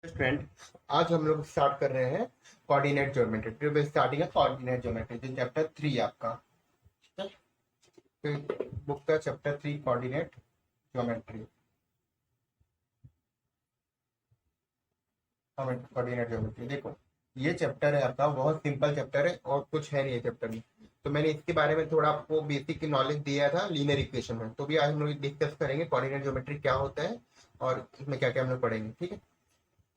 Friend, आज हम लोग स्टार्ट कर रहे हैं कोऑर्डिनेट ज्योमेट्री। फिर स्टार्टिंग है कोऑर्डिनेट ज्योमेट्री जो चैप्टर 3 है आपका। ठीक है, तो बुक का chapter 3 coordinate geometry. Coordinate geometry देखो, ये चैप्टर है आपका, बहुत सिंपल चैप्टर है और कुछ है नहीं है चैप्टर में। तो मैंने इसके बारे में थोड़ा आपको बेसिक नॉलेज दिया था लीनियर इक्वेशन में। तो भी आज हम लोग डिस्कस करेंगे कोऑर्डिनेट ज्योमेट्री क्या होता है और इसमें क्या क्या हम लोग पढ़ेंगे। ठीक है,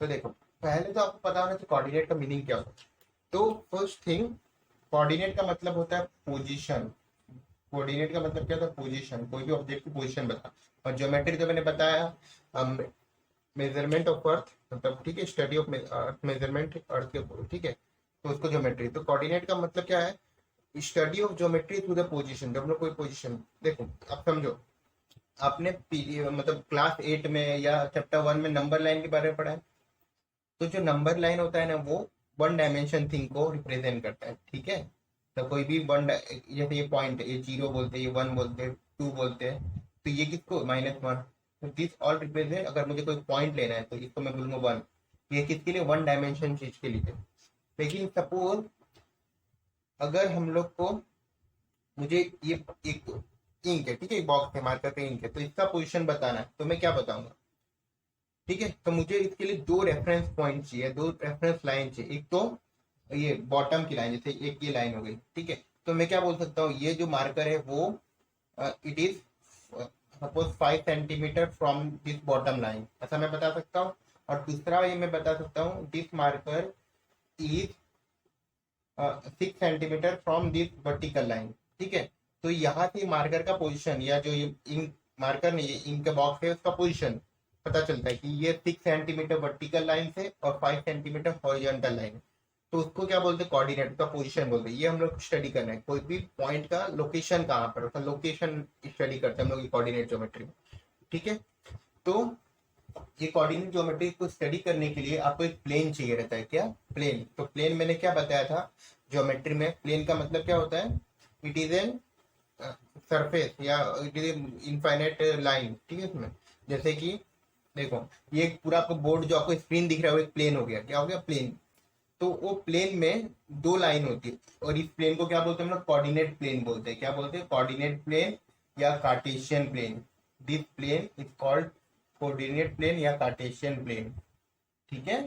तो देखो, पहले तो आपको पता होना चाहिए कोऑर्डिनेट का मीनिंग क्या होता है। तो फर्स्ट थिंग, कोऑर्डिनेट का मतलब होता है पोजीशन। कोऑर्डिनेट का मतलब क्या होता है? पोजीशन, कोई भी ऑब्जेक्ट की पोजीशन बता। और ज्योमेट्री तो मैंने बताया, मेजरमेंट ऑफ अर्थ, मतलब ठीक है, स्टडी ऑफ अर्थ, मेजरमेंट अर्थ के ऊपर, ठीक है। तो उसको ज्योमेट्री। तो कोऑर्डिनेट का मतलब क्या है? Study of geometry through the position. जब हम लोग कोई पोजीशन, देखो आप समझो, आपने मतलब क्लास 8 में या चैप्टर 1 में नंबर लाइन के बारे में पढ़ा है। तो जो नंबर लाइन होता है ना, वो वन डायमेंशन थिंग को रिप्रेजेंट करता है। ठीक है, तो कोई भी जैसे ये पॉइंट, ये जीरो बोलते हैं, ये वन बोलते हैं, टू बोलते हैं। तो ये किसको? -1। तो दिस ऑल रिप्रेजेंट, अगर मुझे कोई पॉइंट लेना है तो इसको मैं बोलूंगा 1। ये किसके लिए? वन डायमेंशन चीज के लिए। लेकिन सपोज अगर हम लोग को, मुझे ये एक इंक है, ठीक है, बॉक्स है, मार्कर पे इंक है, तो इसका पोजिशन बताना है, तो मैं क्या बताऊंगा? ठीक है, तो मुझे इसके लिए दो रेफरेंस पॉइंट चाहिए, दो रेफरेंस लाइन चाहिए। एक तो ये बॉटम की लाइन, जैसे एक ये लाइन हो गई, ठीक है। तो मैं क्या बोल सकता हूँ? ये जो मार्कर है वो it is suppose 5 centimetre from this bottom line, ऐसा मैं बता सकता हूँ। और दूसरा ये मैं बता सकता हूँ, this marker is 6 centimetre from this vertical line. ठीक है, तो यहाँ से मार्कर का पोजिशन, या जो ये इंक मार्कर नहीं, ये इंक का बॉक्स है, उसका पोजिशन पता चलता है कि ये 6 सेंटीमीटर वर्टिकल लाइन से और 5 सेंटीमीटर हॉरिजॉन्टल लाइन। तो उसको क्या बोलते हैं? कोऑर्डिनेट का पोजीशन बोलते हैं। ये हम लोग स्टडी करना है, कोई भी पॉइंट का लोकेशन कहाँ पर, उसका लोकेशन स्टडी करते हैं हम लोग कोऑर्डिनेट ज्योमेट्री में। ठीक है, तो ये कोऑर्डिनेट ज्योमेट्री को स्टडी करने के लिए आपको एक प्लेन चाहिए रहता है। क्या? प्लेन। तो प्लेन मैंने क्या बताया था ज्योमेट्री में? प्लेन का मतलब क्या होता है? इट इज एन सरफेस, या इट इज इनफाइनाइट लाइन। ठीक है, इसमें जैसे कि देखो, ये एक पूरा आपको बोर्ड जो आपको स्क्रीन दिख रहा है वो एक प्लेन हो गया। क्या हो गया? प्लेन। तो वो प्लेन में दो लाइन होती है, और इस प्लेन को क्या बोलते हैं हम लोग? कोऑर्डिनेट प्लेन बोलते हैं। क्या बोलते हैं? कोऑर्डिनेट प्लेन या Cartesian plane. This plane is called coordinate plane या कार्टेशियन प्लेन। ठीक है,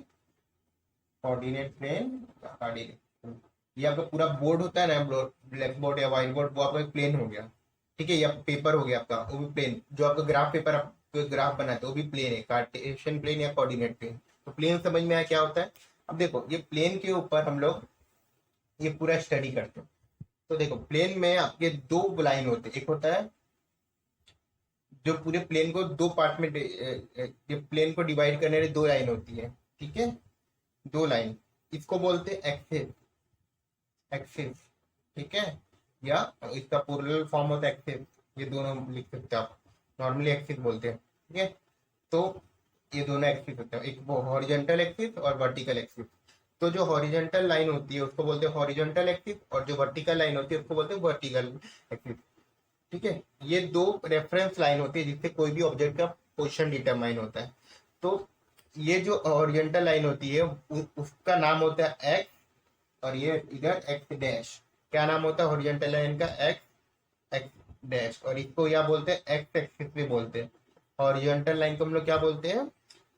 कोऑर्डिनेट प्लेन या कार्डिनेट। ये आपका पूरा बोर्ड होता है ना, ब्लैक बोर्ड या व्हाइट बोर्ड, वो आपका एक प्लेन हो गया। ठीक है, या पेपर हो गया आपका, वो भी प्लेन। जो आपका ग्राफ पेपर, आप ग्राफ बनाते हो, वो भी प्लेन है, कार्टेशियन प्लेन या कोऑर्डिनेट प्लेन। तो प्लेन समझ में आया क्या होता है? अब देखो, ये प्लेन के ऊपर हम लोग ये पूरा स्टडी करते हैं। तो देखो, प्लेन में आपके दो लाइन होते हैं। एक होता है जो पूरे प्लेन को दो पार्ट में ये प्लेन को डिवाइड करने वाली दो लाइन होती है। ठीक है, दो लाइन, इसको बोलते हैं एक्सिस। एक्सिस, ठीक है, या इसका प्लूरल फॉर्म होता है एक्सिस। ये दोनों लिख सकते हैं आप, नॉर्मली एक्सिस बोलते हैं। ठीक है, तो ये दोनों एक्सिस होते हैं, एक वो हॉरिजॉन्टल एक्सिस और वर्टिकल एक्सिस। तो जो हॉरिजॉन्टल लाइन होती है उसको बोलते हैं हॉरिजॉन्टल एक्सिस, और जो वर्टिकल लाइन होती है उसको बोलते हैं वर्टिकल एक्सिस। ठीक है, ये दो रेफरेंस लाइन होती है जिससे कोई भी ऑब्जेक्ट का पोजीशन डिटरमाइन होता है। तो ये जो हॉरिजॉन्टल लाइन होती है उसका नाम होता है एक्स, और ये इधर एक्स डैश। क्या नाम होता है हॉरिजॉन्टल लाइन का? X, x dash. और इसको या बोलते हैं एक्स एक्सिस भी बोलते हैं। हॉरिजॉन्टल लाइन को हम लोग क्या बोलते हैं?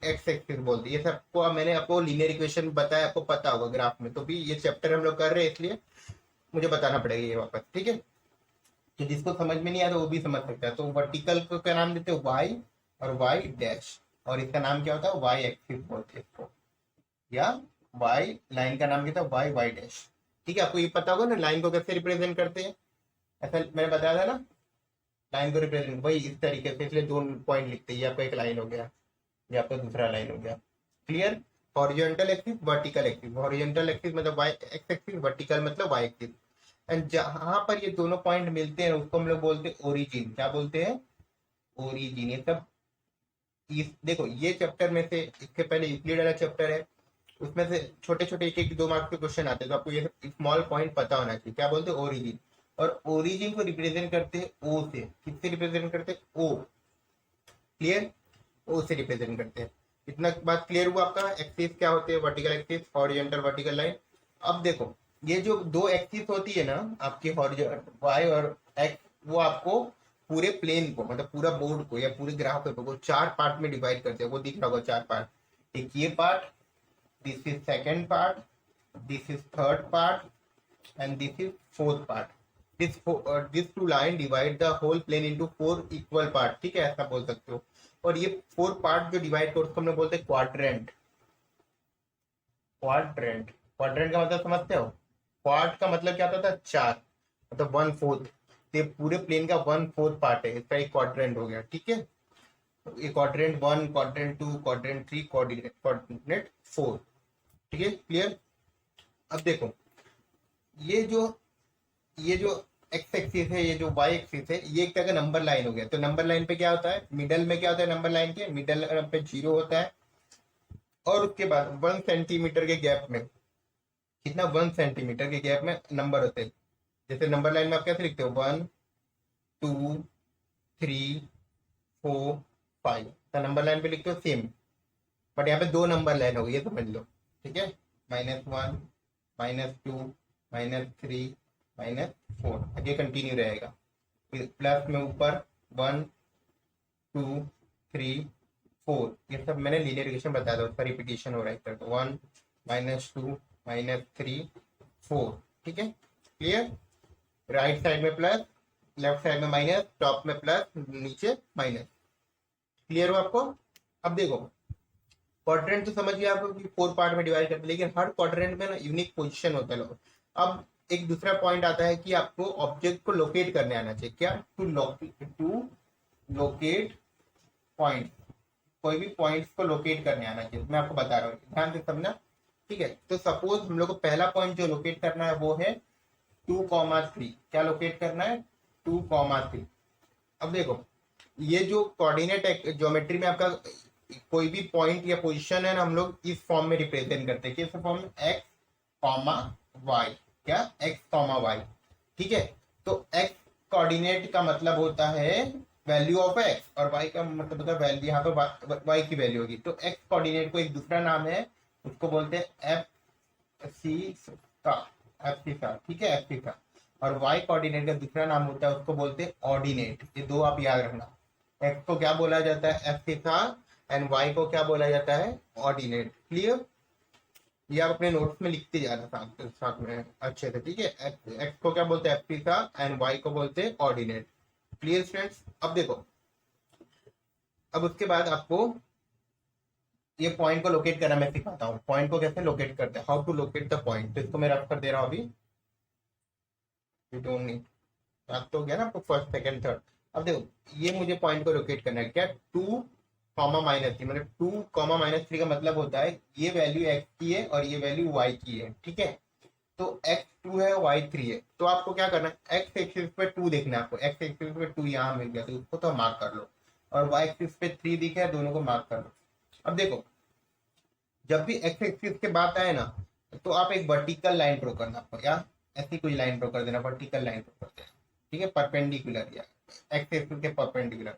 एक्स एक्सिस बोलते हैं। ये सबको मैंने आपको लीनियर इक्वेशन बताया, आपको पता होगा ग्राफ में। तो भी ये चैप्टर हम लोग कर रहे हैं, इसलिए मुझे बताना पड़ेगा ये वापस। ठीक है, तो जिसको समझ में नहीं आता वो भी समझ सकता है। तो वर्टिकल को क्या नाम देते हैं? वाई, और वाई डैश। और इसका नाम क्या होता है? वाई एक्सिस बोलते हैं इसको, या वाई लाइन का नाम क्या था? Y Y dash. ठीक है, आपको ये पता होगा ना लाइन को कैसे रिप्रेजेंट करते हैं। ऐसा मैंने बताया था ना, लाइन को रिप्रेजेंट वही इस तरीके से, इसलिए दो पॉइंट लिखते हैं। ये आपका एक लाइन हो गया, ये आपका दूसरा लाइन हो गया। Clear? Horizontal axis, vertical axis. Horizontal axis मतलब वाई एक्स एक्सिस, वर्टिकल मतलब वाई एक्सिस। एंड जहां पर ये दोनों पॉइंट मिलते हैं उसको हम लोग बोलते हैं ओरिजिन। क्या बोलते हैं? ओरिजिन। ये सब इस देखो, ये चैप्टर में से, इसके पहले यूक्लिड वाला चैप्टर है, उसमें से छोटे छोटे एक एक 2 मार्क्स के क्वेश्चन आते हैं। तो आपको ये स्मॉल पॉइंट पता होना चाहिए। क्या बोलते हैं? ओरिजिन। और ओरिजिन को रिप्रेजेंट करते हैं ओ से। किससे रिप्रेजेंट करते हैं? ओ। क्लियर? ओ से रिप्रेजेंट करते हैं। इतना बात क्लियर हुआ आपका? एक्सिस क्या होते हैं, vertical axis, horizontal vertical line. अब देखो ये जो दो एक्सिस होती है ना आपकी, हॉरिजॉन्टल वाई और एक्स, वो आपको पूरे प्लेन को मतलब पूरा बोर्ड को या पूरे ग्राफ पेपर को चार पार्ट में डिवाइड करते हैं। वो दिख रहा होगा चार पार्ट, एक ये part, this is second part, this is third part and this is fourth part. This two line divide the whole plane into four equal part, ठीक है, ऐसा बोल सकते हो। और ये फोर पार्ट जो डिवाइड कर उसको हम लोग बोलते हैं क्वाड्रेंट। क्वाड्रेंट क्वाड्रेंट का मतलब समझते हो? क्वाड का मतलब क्या होता था? चार, मतलब वन फोर्थ। ये पूरे प्लेन का वन फोर्थ पार्ट है, इसका एक क्वाड्रेंट हो गया, ठीक है। ये quadrant one, quadrant to, quadrant three, quadrant four, ठीक है, क्लियर। अब देखो ये जो एक्स एक्सिस है, ये जो वाई एक्सिस है, ये एक तरह का नंबर लाइन हो गया। तो नंबर लाइन पे क्या होता है, मिडल में क्या होता है, नंबर लाइन के मिडल पे जीरो होता है, और उसके बाद 1 सेंटीमीटर के गैप में, कितना, 1 सेंटीमीटर के गैप में नंबर होते हैं। जैसे नंबर लाइन में आप कैसे लिखते हो, 1 2 3 4 5, तो नंबर लाइन पे लिखते हो सेम। बट यहाँ पे दो नंबर लाइन हो गई, ये समझ लो, ठीक है। -1, -2, -3, -4, आगे कंटिन्यू रहेगा। फिर प्लस में ऊपर 1 2 3 4, ये सब मैंने लीनियर बताया था, उसका रिपीटेशन हो रहा है तो 1 -2 -3 4, ठीक है, क्लियर। राइट साइड में प्लस, लेफ्ट साइड में माइनस, टॉप में प्लस, नीचे माइनस, क्लियर हो आपको? अब देखो क्वाड्रेंट तो समझ गया आपको कि फोर पार्ट में डिवाइड करते हैं, लेकिन हर क्वाड्रेंट में ना यूनिक पोजीशन होता है। अब एक दूसरा पॉइंट आता है कि आपको ऑब्जेक्ट को लोकेट करने आना चाहिए। क्या? टू लोकेट पॉइंट, कोई भी पॉइंट्स को लोकेट करने आना चाहिए। मैं आपको बता रहा हूँ, ध्यान से समझना, ठीक है। तो सपोज हम लोग को पहला पॉइंट जो लोकेट करना है वो है 2,3। क्या लोकेट करना है? 2,3। अब देखो ये जो कोऑर्डिनेट ज्योमेट्री में आपका कोई भी पॉइंट या पोजीशन है ना, हम लोग इस फॉर्म में रिप्रेजेंट करते हैं। किस फॉर्म में? x, y। क्या? x, y, ठीक है। तो x कोऑर्डिनेट का मतलब होता है वैल्यू ऑफ x, और y का मतलब होता है वैल्यू, यहाँ पर y की वैल्यू होगी। तो x कोऑर्डिनेट को एक दूसरा नाम है, उसको बोलते हैं FC का, ठीक है, FC का। और y कोऑर्डिनेट का दूसरा नाम होता है, उसको बोलते हैं ऑर्डिनेट। ये दो आप याद रखना, x को क्या बोला जाता है? FC का, एंड y को क्या बोला जाता है? Ordinate, clear. ये आप अपने नोट्स में लिखते जाना साथ में अच्छे से, ठीक है। x को क्या बोलते हैं? FC का, एंड y को बोलते हैं ऑर्डिनेट, क्लियर स्टूडेंट्स। अब देखो, अब उसके बाद आपको ये पॉइंट को लोकेट करना मैं सिखाता हूँ। पॉइंट को कैसे लोकेट करते हैं, how to locate the point. तो इसको मैं रफ कर दे रहा हूँ अभी, यू डोंट नीड, याद तो हो गया ना आपको, फर्स्ट सेकंड थर्ड। अब देखो ये मुझे पॉइंट को लोकेट करना है। क्या? 2,-3, मतलब 2,-3 का मतलब होता है ये वैल्यू x की है और ये वैल्यू y की है, ठीक है। तो x 2 है, y 3 है। तो आपको क्या करना है, x एक्सिस पे 2 देखना है आपको। x एक्सिस पे 2 यहाँ मिल गया तो उसको तो मार्क कर लो, और y एक्सिस पे 3 दिखा है, दोनों को मार्क कर लो। अब देखो जब भी x एक्सिस के बात आए ना, तो आप एक वर्टिकल लाइन ड्रॉ करना आपको, या ऐसी कोई लाइन ड्रॉ कर देना, वर्टिकल लाइन ड्रॉ कर देना, ठीक है, परपेंडिकुलर, या x एक्सिस के परपेंडिकुलर।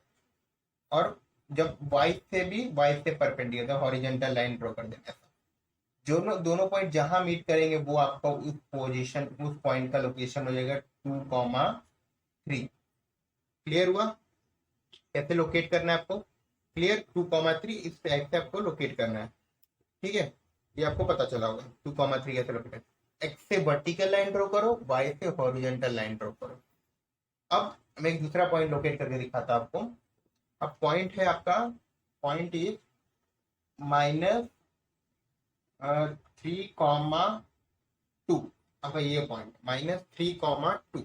और जब y से परपेंडिकुलर हॉरिजॉन्टल लाइन ड्रॉ कर देना। दोनों पॉइंट जहां मीट करेंगे वो आपका उस पोजीशन, उस पॉइंट का लोकेशन हो जाएगा 2,3, क्लियर हुआ? कैसे लोकेट करना है आपको, क्लियर। 2,3 इस टैग से आपको लोकेट करना है, ठीक है। ये आपको पता चला होगा 2,3 कैसे लोकेट। एक्स से वर्टिकल लाइन ड्रॉ करो, वाई से हॉरिजॉन्टल लाइन ड्रॉ करो। अब मैं एक दूसरा पॉइंट लोकेट करके दिखाता आपको। अब पॉइंट है आपका, पॉइंट इज -3,2। अब ये पॉइंट -3,2,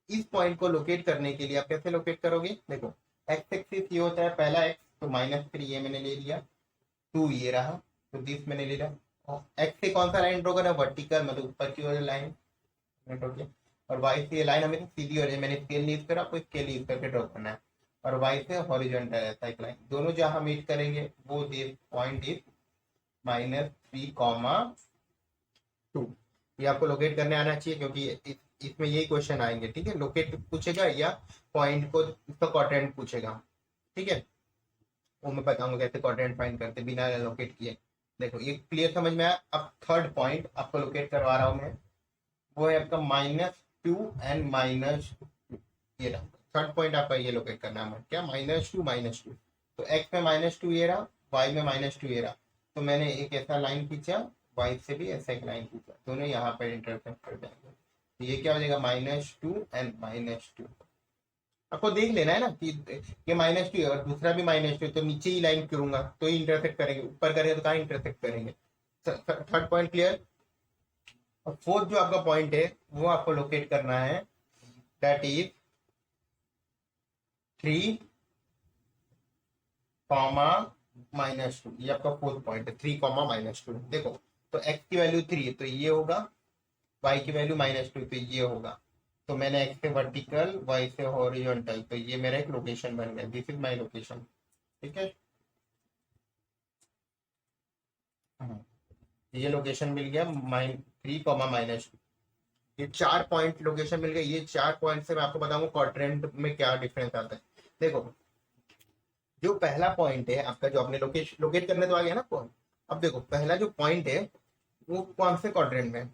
इस पॉइंट को लोकेट करने के लिए आप कैसे लोकेट करोगे? देखो एक्स एक्सिस ये होता है पहला एक्स, तो -3 ये मैंने ले लिया, 2 ये रहा, तो दिस मैंने ले लिया। एक्स से कौन सा लाइन ड्रॉ करना? वर्टिकल, मतलब ऊपर की ओर लाइन ड्रॉ किया। और वाई से ये लाइन हमें सीधी हो रही है, मैंने स्केल यूज करा, आपको स्केल यूज करके ड्रॉ करना है। और वाई से हॉरिजॉन्टल रहता है एक लाइन, दोनों जहां मीट करेंगे वो दिस पॉइंट इज -3,2। ये आपको लोकेट करने आना चाहिए, क्योंकि इसमें यही क्वेश्चन आएंगे, ठीक है। लोकेट पूछेगा या पॉइंट को इसका क्वाड्रेंट पूछेगा, ठीक है। वो मैं बताऊंगा कैसे क्वाड्रेंट फाइंड करते बिना लोकेट किए। देखो ये क्लियर समझ में आया। अब थर्ड पॉइंट आपको लोकेट करवा रहा हूँ मैं, वो है आपका -2 एंड -2। ये रहा थर्ड पॉइंट आपका, ये लोकेट करना है क्या, -2 -2। तो एक्स में -2 ये रहा, वाई में -2 ये रहा। तो मैंने एक ऐसा लाइन खींचा, वाई से भी ऐसा एक लाइन खींचा, दोनों यहाँ पर इंटरसेक्ट कर जाएंगे। तो ये क्या हो जाएगा, -2 एंड -2। आपको देख लेना है ना कि ये -2 है और दूसरा भी -2 है, तो नीचे ही लाइन करूंगा तो ही इंटरसेक्ट करेंगे, ऊपर करेंगे तो कहाँ इंटरसेक्ट करेंगे। Third point clear. और फोर्थ जो आपका पॉइंट है वो आपको लोकेट करना है, दैट इज 3, -2। ये आपका फोर्थ पॉइंट है, 3, -2। देखो तो x की वैल्यू 3 है तो ये होगा, y की वैल्यू -2 तो ये होगा। तो मैंने x से वर्टिकल, y से हॉरिजॉन्टल, तो ये मेरा एक लोकेशन बन गया, दिस इज माय लोकेशन। ठीक है, हाँ, ये लोकेशन मिल गया, -3, -2। ये 4 पॉइंट लोकेशन मिल गए। ये 4 पॉइंट से मैं आपको बताऊंगा क्वाड्रेंट में क्या डिफरेंस आता है। देखो जो पहला पॉइंट है आपका, जो आपने लोकेट करने तो आ गया ना पॉइंट। अब देखो पहला जो पॉइंट है वो कौन से क्वाड्रेंट में,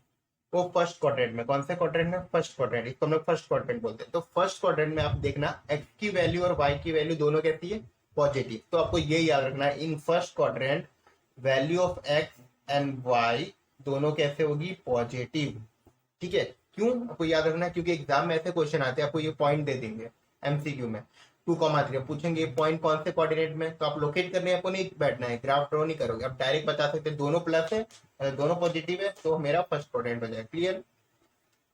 वो फर्स्ट क्वाड्रेंट में। कौन से क्वाड्रेंट में, फर्स्ट क्वाड्रेंट, इसको हम लोग फर्स्ट क्वाड्रेंट बोलते हैं। तो फर्स्ट क्वाड्रेंट में आप देखना एक्स की वैल्यू और वाई की वैल्यू दोनों कैसी है, पॉजिटिव। तो आपको ये याद रखना है, in first quadrant value of X and Y दोनों कैसे होगी, पॉजिटिव। ठीक है, क्यों आपको याद रखना है, क्योंकि एग्जाम में ऐसे क्वेश्चन आते हैं, आपको ये पॉइंट दे देंगे एमसीक्यू में 2,3 पूछेंगे पॉइंट कौन से कोऑर्डिनेट में, तो आप लोकेट करने आपको नहीं बैठना है, ग्राफ ड्रॉ नहीं करोगे, आप डायरेक्ट बता सकते हैं दोनों प्लस है, दोनों पॉजिटिव है, तो मेरा फर्स्ट कोऑर्डिनेट बन जाएगा। क्लियर,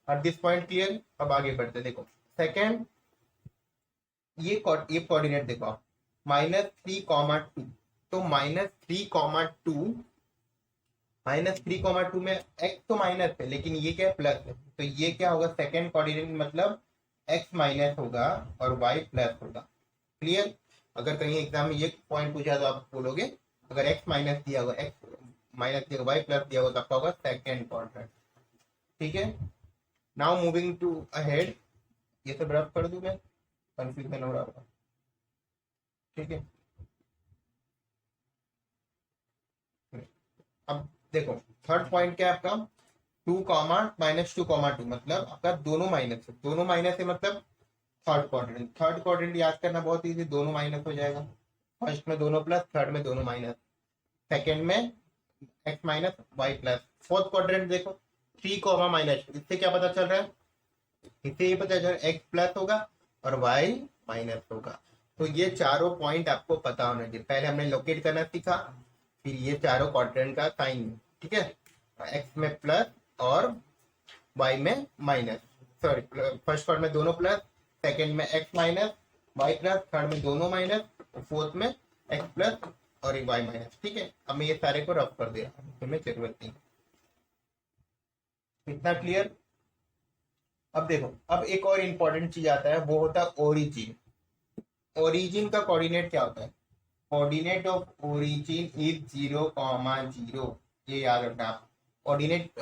और दिस पॉइंट क्लियर। अब आगे बढ़ते देखो सेकंड, ये कोऑर्डिनेट देखो आप, -3, 2। तो -3, 2, -3, 2 में एक्स तो माइनस है लेकिन ये क्या है, प्लस है। तो ये क्या होगा, सेकंड कोऑर्डिनेट मतलब एक्स माइनस होगा और वाई प्लस होगा। क्लियर। अगर कहीं एग्जाम में ये पॉइंट पूछा तो आप बोलोगे, अगर एक्स माइनस दिया होगा, एक्स माइनस दिया वाई प्लस दिया होगा तो आपका होगा सेकंड क्वाड्रेंट। ठीक है, नाउ मूविंग टू अहेड। ये सब रफ कर दूं मैं, कंफ्यूजन हो रहा होगा। ठीक है, अब देखो थर्ड पॉइंट क्या है आपका, 2, -2, 2 मतलब आपका दोनों माइनस है, दोनों माइनस है मतलब थर्ड क्वाड्रेंट। थर्ड क्वाड्रेंट याद करना बहुत इजी, दोनों माइनस हो जाएगा। फर्स्ट में दोनों प्लस, थर्ड में दोनों माइनस, सेकंड में X minus Y plus. Fourth quadrant देखो 3, इससे क्या पता चल रहा है, इससे ये पता चल रहा है एक्स प्लस होगा और वाई माइनस होगा। तो ये चारों पॉइंट आपको पता होना चाहिए। पहले हमने लोकेट करना सीखा, फिर ये चारों क्वाड्रेंट का साइन। ठीक है, एक्स में प्लस और वाई में माइनस, सॉरी फर्स्ट क्वाड्रेंट में दोनों प्लस, सेकंड में X minus Y plus, third में दोनों माइनस, फोर्थ में एक्स प्लस और वाई माइनस। ठीक है, अब मैं ये सारे को रफ कर दे रहा हूँ, तुम्हें जरूरत नहीं। इतना क्लियर। अब देखो, अब एक और इम्पोर्टेंट चीज आता है, वो होता है ओरिजिन। ओरिजिन का कोऑर्डिनेट क्या होता है, कोऑर्डिनेट ऑफ ओरिजिन इज 0,0। ये याद रखना आप, ऑर्डिनेट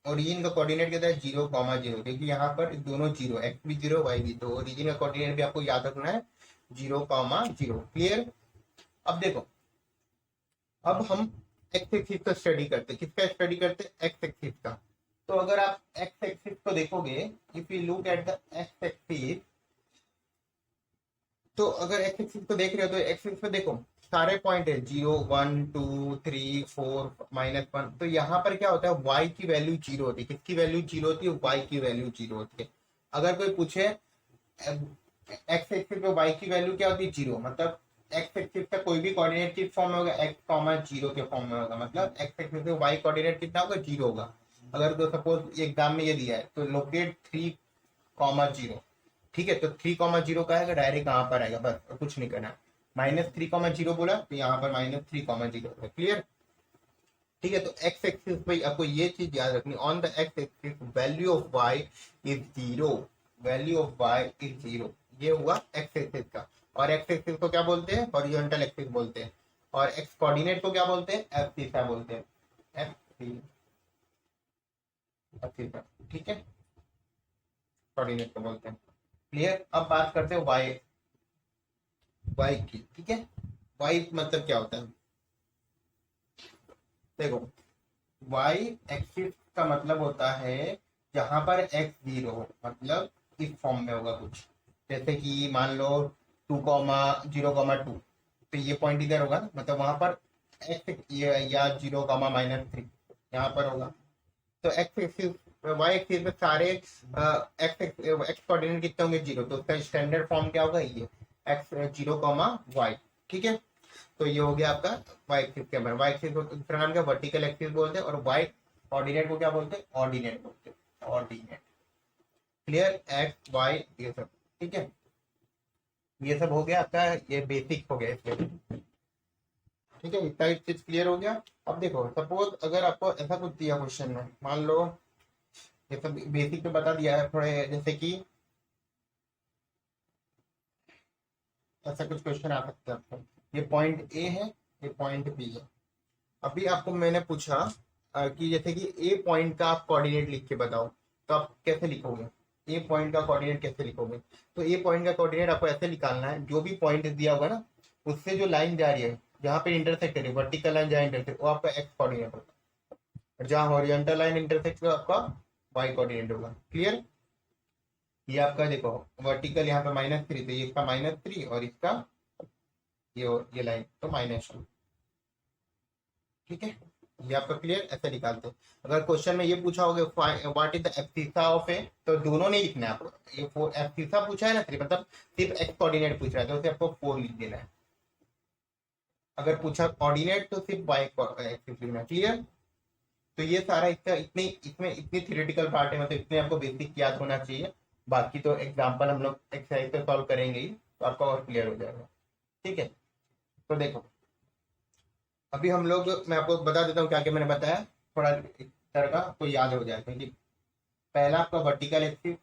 ओरिजिन का कोऑर्डिनेट कहता है 0,0, क्योंकि यहाँ पर दोनों जीरो, एक्स भी जीरो वाई भी, तो ओरिजिन का कोऑर्डिनेट भी आपको याद रखना है 0,0। क्लियर। अब देखो, अब हम एक्स एक्सिस का स्टडी करते हैं, किसका स्टडी करते हैं, एक्स एक्सिस का। तो अगर आप एक्स एक्सिस को देखोगे, if you look at the X axis, तो अगर एक्स एक्सिस को देख रहे हो तो एक्स एक्सिस पे देखो सारे पॉइंट है 0, 1, 2, 3, 4, -1। तो यहाँ पर क्या होता है, y की वैल्यू 0 होती है। किसकी वैल्यू 0 होती है, y की वैल्यू 0 होती है। अगर कोई पूछे एक्स एक्सिस पे y की वैल्यू क्या होती है, 0, मतलब एक्स एक्सिस का कोई भी कोऑर्डिनेट किस फॉर्म में होगा, x, 0 के फॉर्म में होगा, मतलब एक्स एक्सिस पे y कोऑर्डिनेट कितना होगा, 0 होगा। अगर तो सपोज एग्जाम में ये दिया है, तो लोकेट 3,0। ठीक है, तो 3,0 का है, डायरेक्ट कहाँ पर आएगा, बस और कुछ नहीं करना। -3,0 बोला तो यहाँ पर -3,0। क्लियर। ठीक है, तो एक्स एक्सिस पे आपको ये चीज याद रखनी, on the X axis value of Y is 0, value of Y is 0। ये हुआ एक्स एक्सिस का। और एक्स एक्सिस को क्या बोलते हैं, हॉरिजॉन्टल एक्सिस बोलते हैं। और एक्स कोऑर्डिनेट को क्या बोलते हैं, एफ थीटा बोलते हैं, एफ थीटा। ठीक है, कोऑर्डिनेट को बोलते हैं। क्लियर। अब बात करते हैं वाई, वाई की। ठीक है, वाई मतलब क्या होता है, देखो वाई एक्सिस का मतलब होता है जहां पर एक्स जीरो हो, मतलब इस फॉर्म में होगा कुछ, जैसे कि मान लो 2,0,2 तो ये पॉइंट इधर होगा ना, मतलब वहां पर एक्स या 0,-3 यहाँ पर होगा। तो एक्स एक्सिस वाई एक्सिस में सारे एक्स एक्स कोऑर्डिनेट कितने होंगे, जीरो, तो उसका स्टैंडर्ड फॉर्म क्या होगा, ये एक्स 0,y। ठीक है, तो ये हो गया आपका वाई एक्सिस के अंदर। वाई एक्सिस को दूसरा नाम क्या, वर्टिकल एक्सिस बोलते हैं, और वाई कोऑर्डिनेट को क्या बोलते हैं, ऑर्डिनेट बोलते हैं, ऑर्डिनेट। क्लियर, एक्स वाई ये सब, ठीक है, ये सब हो गया आपका, ये बेसिक हो गया इसमें। ठीक है, इतना एक चीज क्लियर हो गया। अब देखो सपोज अगर आपको ऐसा कुछ दिया क्वेश्चन में, मान लो ये सब बेसिक तो बता दिया है थोड़े, जैसे कि ऐसा कुछ क्वेश्चन आ सकता है आपको, ये पॉइंट ए है, ये पॉइंट बी है। अभी आपको मैंने पूछा कि जैसे कि ए पॉइंट का आप कोऑर्डिनेट लिख के बताओ, तो आप कैसे लिखोगे, ए पॉइंट का कोऑर्डिनेट कैसे लिखोगे। तो ए पॉइंट का कोऑर्डिनेट आपको ऐसे निकालना है, जो भी पॉइंट दिया होगा ना, उससे जो लाइन जा रही है जहाँ पे इंटरसेक्ट करें, वर्टिकल लाइन जहाँ इंटरसेक्ट, वो आपका एक्स कोऑर्डिनेट होगा, और जहाँ हॉरिजॉन्टल लाइन इंटरसेक्ट होगा आपका वाई कोऑर्डिनेट होगा। क्लियर, ये आपका देखो वर्टिकल यहाँ पे -3, तो ये इसका -3 और इसका ये लाइन तो -2। ठीक है, ये आपका क्लियर, ऐसे निकालते हैं। अगर क्वेश्चन में ये पूछा होगा what is the abscissa of A, तो दोनों नहीं लिखना है आपको, ये एब्सिसा पूछा है ना, सिर्फ मतलब सिर्फ एक्स कोऑर्डिनेट पूछ रहा है, तो उसे आपको 4 लिख देना है। अगर पूछा कोऑर्डिनेट तो सिर्फ वाई एक्सिस लिखना है। क्लियर, तो ये सारा इसका इतनी इसमें इतनी थ्योरेटिकल पार्ट है, मतलब इतने आपको बेसिक याद होना चाहिए। बाकी तो एग्जाम्पल हम लोग एक्सरसाइज पे सॉल्व करेंगे ही, तो आपका और क्लियर हो जाएगा। ठीक है, तो देखो अभी हम लोग, मैं आपको बता देता हूँ क्या क्या मैंने बताया, थोड़ा एक तरह का तो याद हो जाए, क्योंकि पहला आपका वर्टिकल एक्सिस,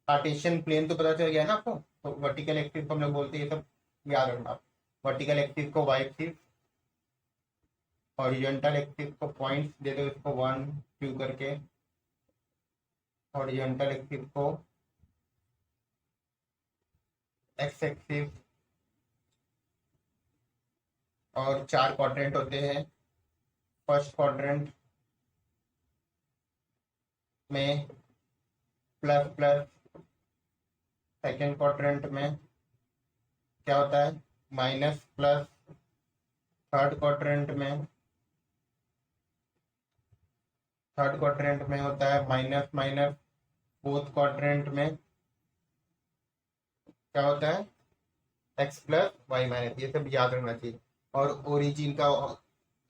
कार्टेशियन प्लेन तो पता चल गया ना आपको, तो वर्टिकल एक्सिस को हम लोग बोलते हैं, ये सब याद रखना आप। वर्टिकल एक्सिस को वाई एक्सिस, हॉरिजॉन्टल एक्सिस को पॉइंट्स दे दो इसको 1 2 करके, हॉरिजॉन्टल एक्सिस को एक्स एक्सिस, और 4 क्वाड्रेंट होते हैं। फर्स्ट क्वाड्रेंट में प्लस प्लस, सेकेंड क्वाड्रेंट में क्या होता है, माइनस प्लस, थर्ड क्वाड्रेंट में होता है माइनस माइनस, फोर्थ क्वाड्रेंट में क्या होता है, एक्स प्लस वाई माइनस, ये सब याद रखना चाहिए। और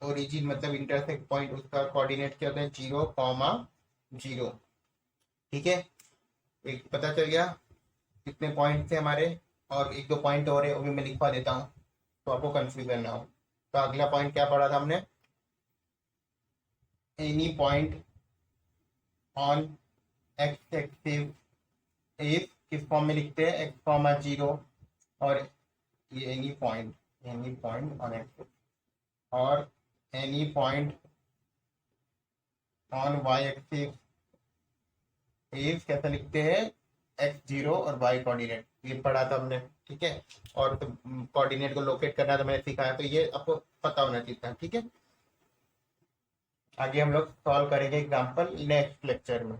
ओरिजिन मतलब इंटरसेक्ट पॉइंट, उसका कोऑर्डिनेट क्या होता है, 0,0। ठीक है, एक पता चल गया कितने पॉइंट थे हमारे, और एक दो पॉइंट और है वो भी मैं लिखवा देता हूँ, तो आपको कंफ्यूजन ना हो। तो अगला पॉइंट क्या पढ़ा था हमने, any point on X axis if, किस फॉर्म में लिखते हैं, x,0, और ये एनी पॉइंट ऑन एक्सिस, और any point on Y axis if कैसे लिखते हैं, x0 और y कोऑर्डिनेट, ये पढ़ा था हमने। ठीक है, और तो कोऑर्डिनेट को लोकेट करना तो मैंने सिखाया, तो ये आपको पता होना चाहिए था। ठीक है, आगे हम लोग सॉल्व करेंगे एग्जांपल नेक्स्ट लेक्चर में।